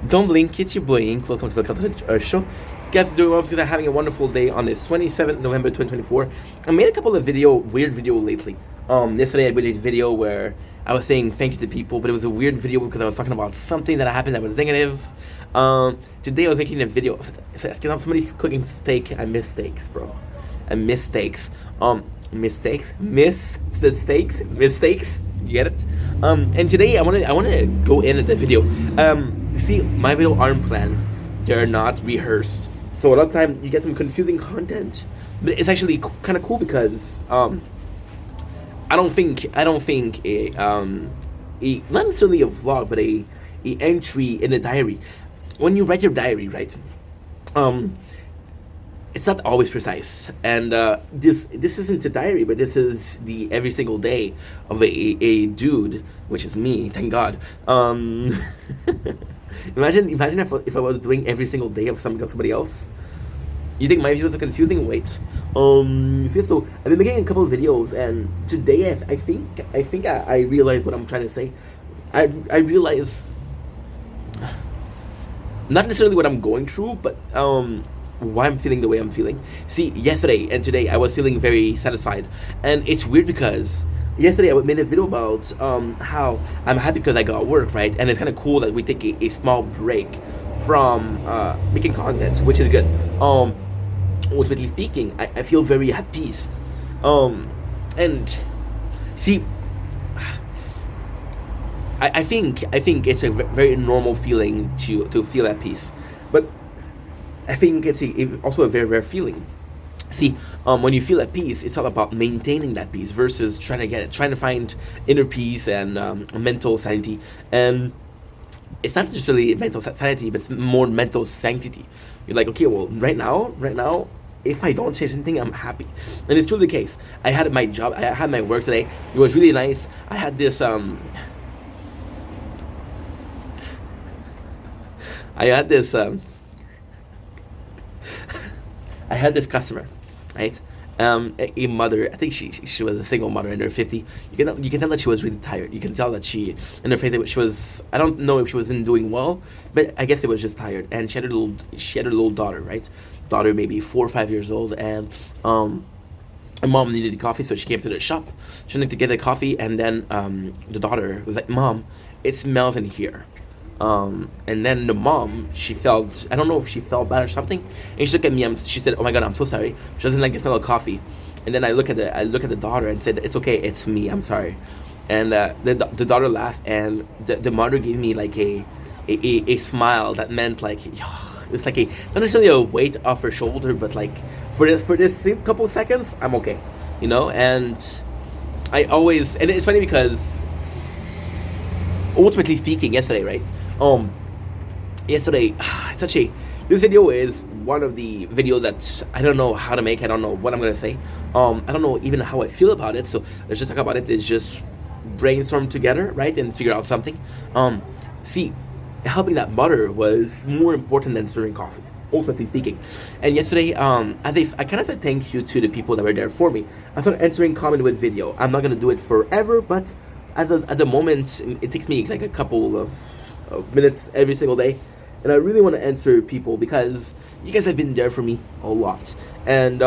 Don't blink, it's your boy Ink. Welcome to the Content Show. Guys, doing well because I'm having a wonderful day on this 27th November 2024. I made a couple of weird video lately. Yesterday I made a video where I was saying thank you to people, but it was a weird video because I was talking about something that happened that was negative. Today I was making a video because somebody's cooking steak. I miss steaks, bro. I miss steaks. Mistakes, mistakes. You get it? And today I want to go into the video. See, my video aren't planned. They're not rehearsed. So a lot of time you get some confusing content, but it's actually kind of cool because I don't think not necessarily a vlog, but a entry in a diary. When you write your diary, right? It's not always precise, and this isn't a diary, but this is the every single day of a dude, which is me, thank God. Imagine if I was doing every single day of somebody else. You think my videos are confusing? Wait. See, so I've been making a couple of videos, and today I think I realized what I'm trying to say. I realized not necessarily what I'm going through, but why I'm feeling the way I'm feeling. See, yesterday and today I was feeling very satisfied, and it's weird because yesterday I made a video about how I'm happy because I got work, right? And it's kind of cool that we take a small break from making content, which is good. Ultimately speaking, I feel very at peace. And see, I think it's a very normal feeling to feel at peace, but I think it's also a very rare feeling. See, when you feel at peace, it's all about maintaining that peace versus trying to find inner peace and mental sanity. And it's not necessarily mental sanity, but it's more mental sanctity. You're like, okay, well, right now, if I don't change anything, I'm happy, and it's truly the case. I had my job, I had my work today. It was really nice. I had this I had this I had this customer, right? A mother. I think she was a single mother in her 50. You can tell that she was really tired. You can tell that she in her face that she was. I don't know if she wasn't doing well, but I guess it was just tired. And she had her little daughter, right? Daughter maybe 4 or 5 years old, and her mom needed coffee, so she came to the shop. She wanted to get a coffee, and then the daughter was like, "Mom, it smells in here." And then the mom, she felt, I don't know if she felt bad or something, and she looked at me and she said, "Oh my God, I'm so sorry. She doesn't like the smell of coffee." And then I look at the daughter and said, "It's okay, it's me. I'm sorry." And the daughter laughed, and the mother gave me like a smile that meant like, it's like not necessarily a weight off her shoulder, but like for this couple seconds, I'm okay, you know. And and it's funny because ultimately speaking, yesterday, right? Yesterday, this video is one of the video that I don't know how to make. I don't know what I'm gonna say. I don't know even how I feel about it. So let's just talk about it. Let's just brainstorm together, right, and figure out something. See, helping that mother was more important than serving coffee, ultimately speaking. And yesterday, I kind of said thank you to the people that were there for me. I started answering comment with video. I'm not gonna do it forever, but at the moment, it takes me like a couple of minutes every single day, and I really want to answer people because you guys have been there for me a lot. And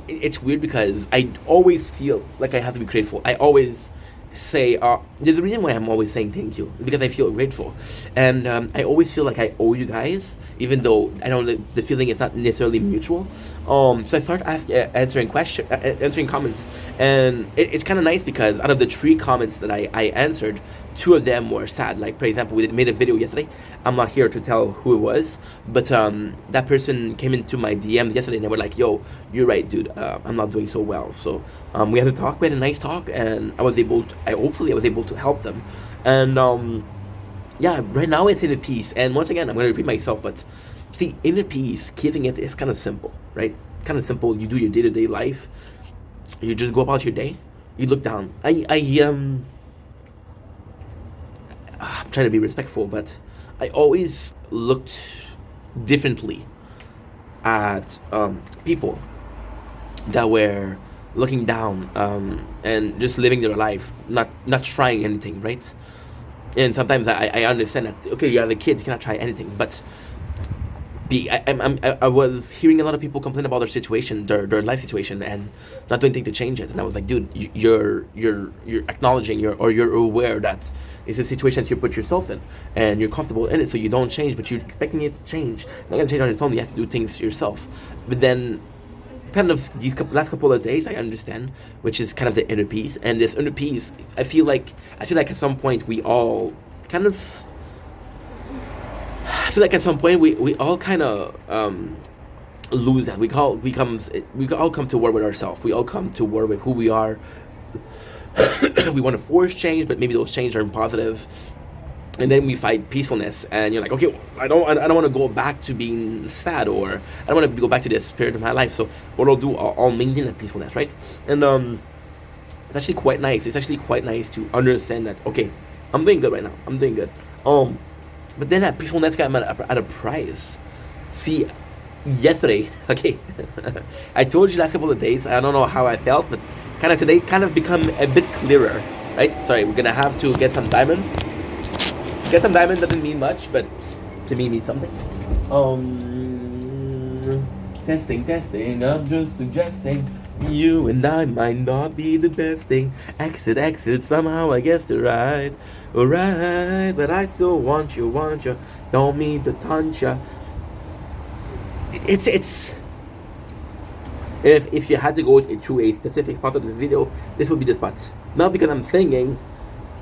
it's weird because I always feel like I have to be grateful. I always say there's a reason why I'm always saying thank you, because I feel grateful, and I always feel like I owe you guys, even though I know the feeling is not necessarily mutual. So I start answering comments, and it's kind of nice because out of the 3 comments that I answered, 2 of them were sad. Like, for example, we made a video yesterday. I'm not here to tell who it was, but that person came into my DM yesterday and they were like, "Yo, you're right, dude. I'm not doing so well." So we had a talk. We had a nice talk, and hopefully I was able to help them. And yeah, right now it's inner peace. And once again, I'm going to repeat myself, but see, inner peace, keeping it is kind of simple, right? Kind of simple. You do your day-to-day life. You just go about your day. You look down. I'm trying to be respectful, but I always looked differently at people that were looking down and just living their life, not trying anything, right? And sometimes I understand that, okay, you have the kids, you cannot try anything, but I was hearing a lot of people complain about their situation, their life situation, and not doing anything to change it. And I was like, dude, you're acknowledging, you're aware that it's a situation that you put yourself in, and you're comfortable in it, so you don't change, but you're expecting it to change. Not gonna change on its own. You have to do things yourself. But then, kind of these last couple of days, I understand, which is kind of the inner peace, and this inner peace, I feel like at some point we all kind of I feel like at some point we all kind of lose that. We all come to war with ourselves. We all come to war with who we are. We want to force change, but maybe those changes aren't positive. And then we fight peacefulness, and you're like, okay, I don't want to go back to being sad, or I don't want to go back to this period of my life. So what I'll do, I'll maintain that peacefulness, right? And it's actually quite nice. It's actually quite nice to understand that, okay, I'm doing good right now. I'm doing good. But then that peacefulness got at a price. See, yesterday, okay, I told you last couple of days, I don't know how I felt, but kind of today kind of become a bit clearer, right? Sorry, we're gonna have to get some diamond. Get some diamond doesn't mean much, but to me means something. Testing, I'm just suggesting. You and I might not be the best thing. Exit, somehow I guess you're right. Alright, but I still want you. Don't mean to taunt ya. It's if you had to go to a specific spot of this video, this would be the spot. Not because I'm singing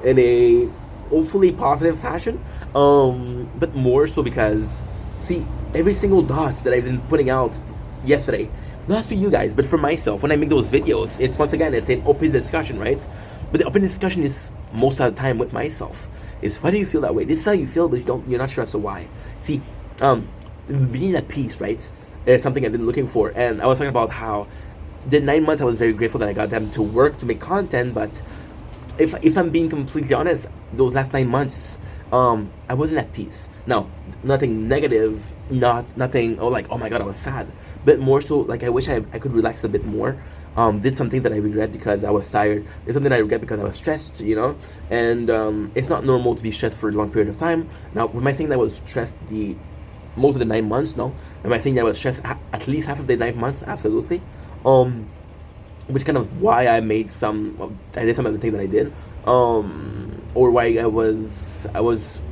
in a hopefully positive fashion, but more so because, see, every single dot that I've been putting out yesterday, not for you guys, but for myself, when I make those videos, it's once again, it's an open discussion, right? But the open discussion is most of the time with myself. Is, why do you feel that way? This is how you feel, but you're not sure as to why. See, being at peace, right, is something I've been looking for. And I was talking about how the 9 months I was very grateful that I got them to work to make content, but if I'm being completely honest, those last 9 months, I wasn't at peace. Now, nothing negative, nothing, like, oh my god, I was sad, but more so, like, I wish I could relax a bit more. Did something that I regret because I was tired. Did something I regret because I was stressed, and it's not normal to be stressed for a long period of time. Now, am I saying that I was stressed most of the 9 months? No. Am I saying that I was stressed at least half of the 9 months? Absolutely. Which kind of why I did some of the things that I did, or why I was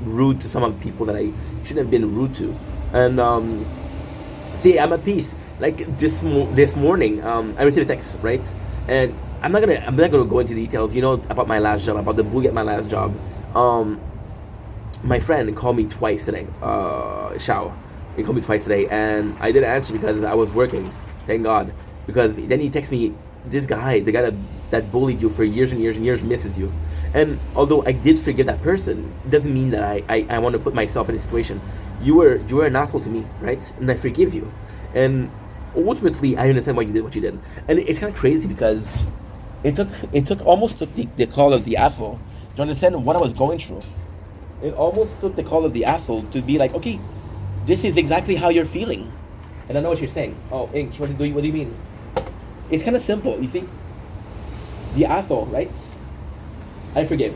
rude to some of the people that I shouldn't have been rude to. And see, I'm at peace. Like this morning, I received a text, right? And I'm not gonna go into details, about my last job, about the bully at my last job. My friend called me twice today. Shao, he called me twice today, and I didn't answer because I was working. Thank God. Because then he texted me, this guy, the guy that bullied you for years and years and years, misses you. And although I did forgive that person, doesn't mean that I want to put myself in a situation. You were an asshole to me, right? And I forgive you. And ultimately, I understand why you did what you did. And it's kind of crazy because it almost took the call of the asshole to understand what I was going through. It almost took the call of the asshole to be like, okay, this is exactly how you're feeling. And I know what you're saying. Oh, Ink, what do you mean? It's kind of simple, you see. The asshole, right? I forgive.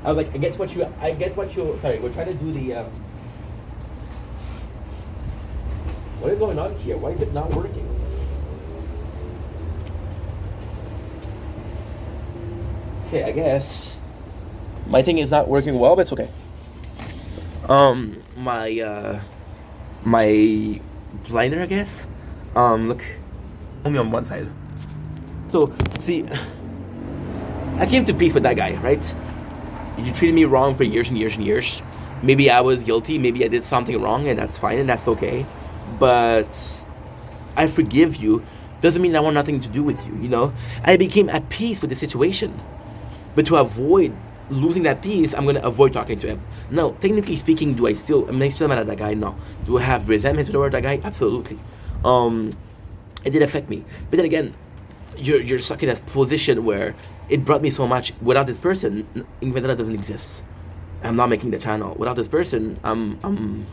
I was like, I get what you. Sorry, we're trying to do the. What is going on here? Why is it not working? Okay, I guess my thing is not working well, but it's okay. My blinder, I guess. Look, only on one side. So, see, I came to peace with that guy, right? You treated me wrong for years and years and years. Maybe I was guilty, maybe I did something wrong, and that's fine, and that's okay. But I forgive you. Doesn't mean I want nothing to do with you, I became at peace with the situation. But to avoid losing that peace, I'm going to avoid talking to him. No, technically speaking, am I still mad at that guy? No. Do I have resentment toward that guy? Absolutely. It did affect me. But then again, you're stuck in that position where it brought me so much. Without this person, Ink Vendetta doesn't exist. I'm not making the channel. Without this person, I'm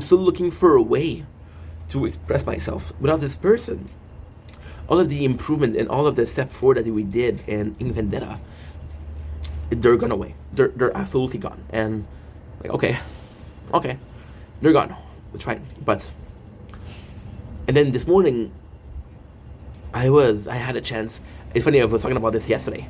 still looking for a way to express myself. Without this person, all of the improvement and all of the step forward that we did in Ink Vendetta, they're gone away. They're absolutely gone. And like, okay, they're gone. It's fine. But and then this morning, I had a chance. It's funny, I was talking about this yesterday.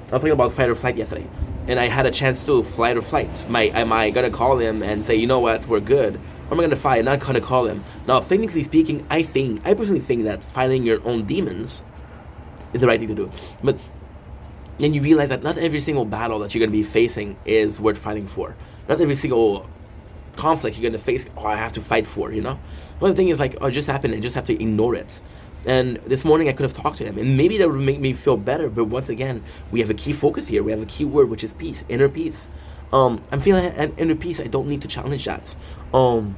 I was talking about fight or flight yesterday, and I had a chance to flight or flight. Am I gonna call him and say, you know what, we're good, or am I gonna fight? I'm not gonna call him. Now, technically speaking, I personally think that fighting your own demons is the right thing to do. But then you realize that not every single battle that you're gonna be facing is worth fighting for. Not every single conflict you're gonna face, I have to fight for. One thing is like, it just happened, and just have to ignore it. And this morning I could have talked to him, and maybe that would make me feel better. But once again, we have a key focus here. We have a key word, which is peace, inner peace. I'm feeling an inner peace. I don't need to challenge that. And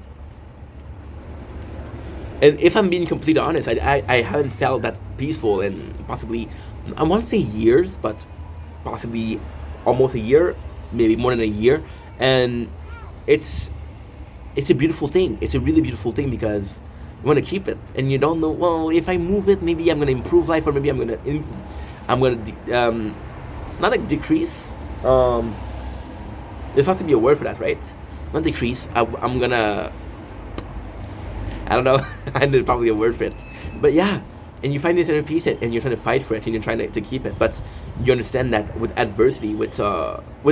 if I'm being completely honest, I haven't felt that peaceful in possibly, I want to say years, but possibly almost a year, maybe more than a year. And it's a beautiful thing. It's a really beautiful thing, because you want to keep it, and you don't know. Well, if I move it, maybe I'm going to improve life, or maybe I'm going to not like decrease. There has to be a word for that, right? Not decrease. I'm gonna. I don't know. I need probably a word for it, but yeah. And you find this inner peace, and you're trying to fight for it, and you're trying to keep it. But you understand that with adversity, with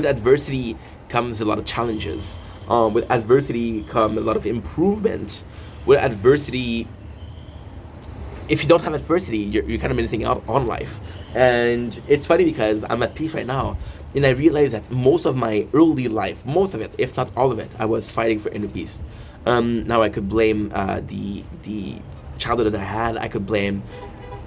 adversity comes a lot of challenges. With adversity come a lot of improvement. With adversity, if you don't have adversity, you're kind of missing out on life. And it's funny, because I'm at peace right now, and I realize that most of my early life, most of it, if not all of it, I was fighting for inner peace. Now I could blame the childhood that I had. I could blame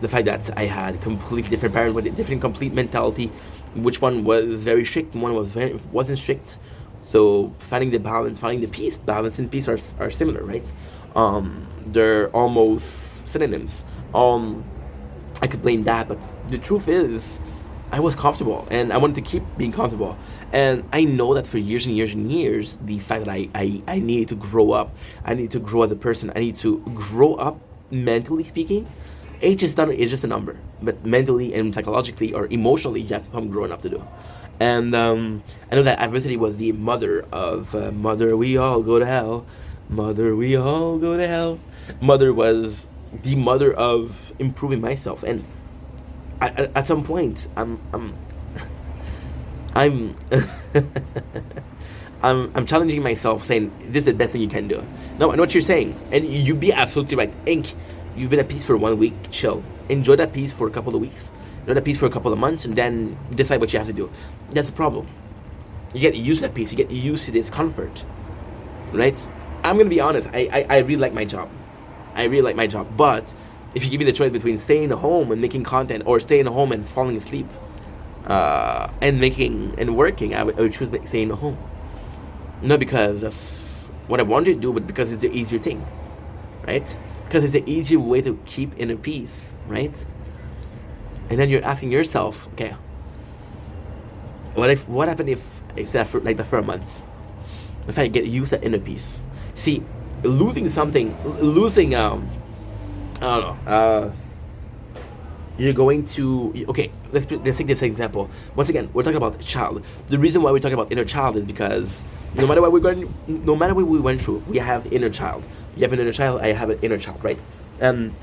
the fact that I had completely different parents with a different complete mentality. Which one was very strict, one wasn't strict. So finding the balance, finding the peace, balance and peace are similar, right? They're almost synonyms. I could blame that, but the truth is, I was comfortable, and I wanted to keep being comfortable. And I know that for years and years and years, the fact that I needed to grow up, I need to grow as a person, I need to grow up mentally speaking. Age is just a number, but mentally and psychologically or emotionally, that's what I'm growing up to do. And I know that adversity was the mother of Mother, we all go to hell. Mother, we all go to hell. Mother was the mother of improving myself, and at some point, I'm I'm challenging myself, saying this is the best thing you can do. No, I know what you're saying, and you be absolutely right. Ink, you've been at peace for 1 week. Chill, enjoy that peace for a couple of weeks, enjoy that peace for a couple of months, and then decide what you have to do. That's the problem. You get used to that peace. You get used to this comfort, right? I'm gonna be honest. I really like my job. I really like my job, but if you give me the choice between staying home and making content, or staying home and falling asleep, and making and working, I would choose staying home. Not because that's what I wanted to do, but because it's the easier thing, right? Because it's the easier way to keep inner peace, right? And then you're asking yourself, okay, what happened if it's that for like for a month? If I get used to inner peace, see, losing I don't know. You're going to, okay. Let's take this example. Once again, we're talking about a child. The reason why we're talking about inner child is because no matter what we went through, we have inner child. You have an inner child. I have an inner child, right? And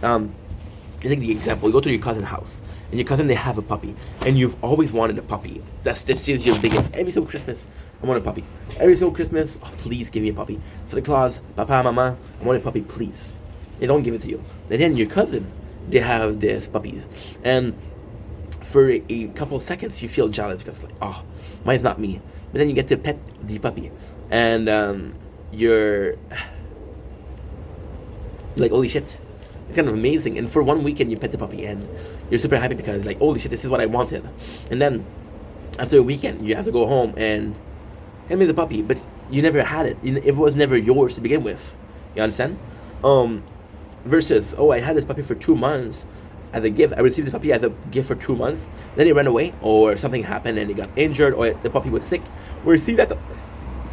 you take the example. You go to your cousin's house, and your cousin, they have a puppy, and you've always wanted a puppy. This is your biggest. Every single Christmas, I want a puppy. Every single Christmas, oh, please give me a puppy. Santa Claus, Papa, Mama, I want a puppy, please. They don't give it to you. And then your cousin, they have this puppies, and for a couple of seconds you feel jealous, because like, oh, mine's not me. But then you get to pet the puppy, and you're like, holy shit, it's kind of amazing. And for 1 weekend you pet the puppy, and you're super happy, because like, holy shit, this is what I wanted. And then after a weekend you have to go home and hand me the puppy, but you never had it. It was never yours to begin with. You understand? Versus, oh, I had this puppy for 2 months as a gift. I received this puppy as a gift for 2 months. Then it ran away, or something happened and it got injured, or the puppy was sick. We see that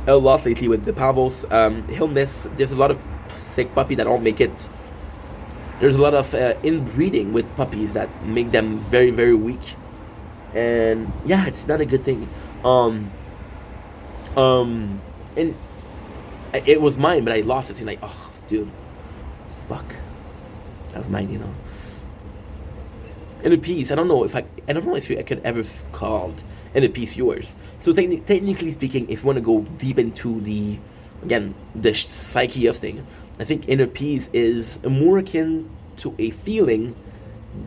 a lot lately with the Pavos. Illness. There's a lot of sick puppy that don't make it. There's a lot of inbreeding with puppies that make them very, very weak. And yeah, it's not a good thing. Um, um, and it was mine, but I lost it. And like, oh, dude, fuck, that was mine, you know. Inner peace. I don't know if I could ever called inner peace yours. So technically speaking, if you want to go deep into the, again, the psyche of thing, I think inner peace is more akin to a feeling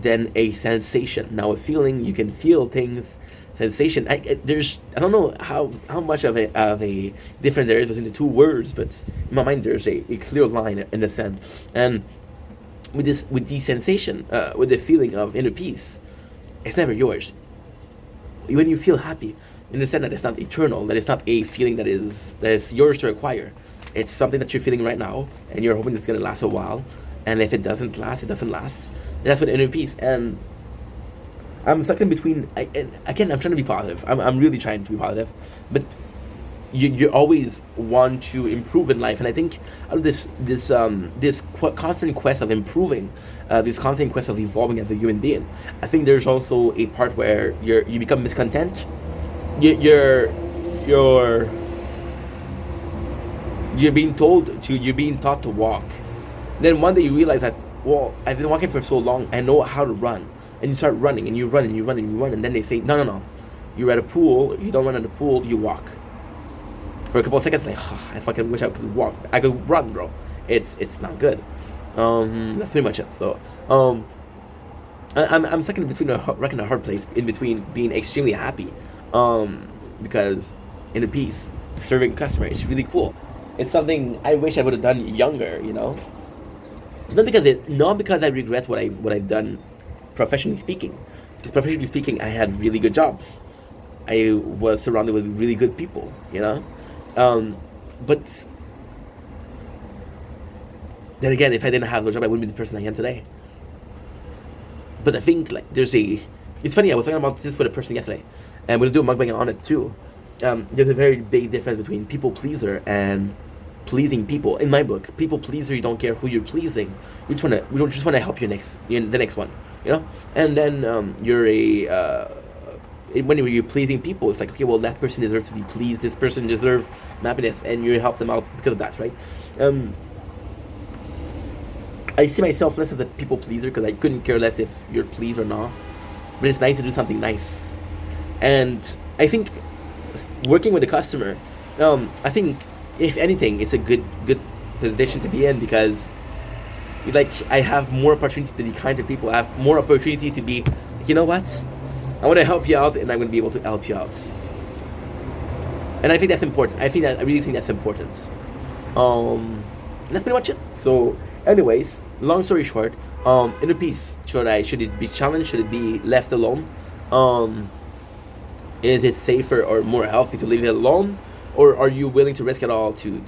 than a sensation. Now, a feeling, you can feel things. Sensation, I don't know how much of a difference there is between the two words, but in my mind there's a clear line in the sense. And with the sensation, with the feeling of inner peace, it's never yours. When you feel happy, understand that it's not eternal, that it's not a feeling that is yours to acquire. It's something that you're feeling right now, and you're hoping it's gonna last a while. And if it doesn't last, it doesn't last. That's what inner peace. And I'm stuck in between. And again, I'm trying to be positive. I'm really trying to be positive, but you always want to improve in life. And I think out of this constant quest of improving, this constant quest of evolving as a human being, I think there's also a part where you become miscontent. You're you're being you're being taught to walk. Then one day you realize that, well, I've been walking for so long, I know how to run. And you start running, and you run, and you run, and you run, and then they say, no. You're at a pool, you don't run at the pool, you walk. For a couple of seconds, like, oh, I fucking wish I could walk. I could run, bro. It's not good. That's pretty much it. So, I'm stuck in between a hard place, in between being extremely happy, because in a piece, serving customer, it's really cool. It's something I wish I would have done younger, you know. Not because I regret what I've done, professionally speaking. Because professionally speaking, I had really good jobs. I was surrounded with really good people, you know. But then again, if I didn't have the job, I wouldn't be the person I am today. But I think like it's funny. I was talking about this with a person yesterday, and we'll do a mukbang on it too. There's a very big difference between people pleaser and pleasing people. In my book, people pleaser, you don't care who you're pleasing. We just want to help you the next one, you know. And then when you're pleasing people, it's like, okay, well, that person deserves to be pleased. This person deserves happiness, and you help them out because of that, right? I see myself less as a people pleaser because I couldn't care less if you're pleased or not. But it's nice to do something nice, and I think working with the customer, I think if anything, it's a good position to be in because, like, I have more opportunity to be kind to people. I have more opportunity to be, you know what? I want to help you out, and I'm going to be able to help you out. And I think that's important. I really think that's important. And that's pretty much it. So, anyways, long story short, inner peace. Should it be challenged? Should it be left alone? Is it safer or more healthy to leave it alone? Or are you willing to risk it all to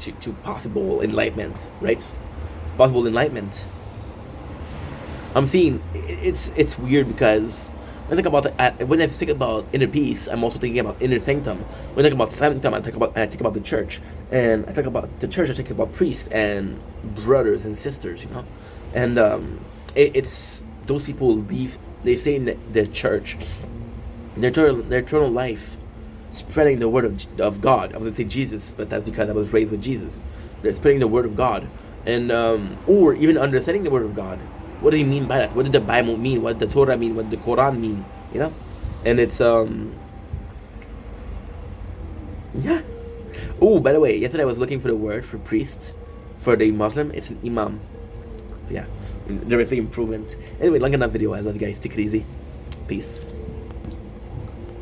possible enlightenment, right? Possible enlightenment. I'm seeing it's weird because when I think about inner peace, I'm also thinking about inner sanctum. When I think about sanctum, I think about the church, and I think about the church. I think about priests and brothers and sisters, you know, and it's those people leave. They say in the church, their eternal life, spreading the word of God. I would say Jesus, but that's because I was raised with Jesus. They're spreading the word of God, and or even understanding the word of God. What do you mean by that? What did the Bible mean? What did the Torah mean? What did the Quran mean? You know, and it's yeah. Oh, by the way, yesterday I was looking for the word for priest for the Muslim. It's an imam. So yeah, directly improvement. Anyway, long enough video. I love you guys. Take it easy. Peace.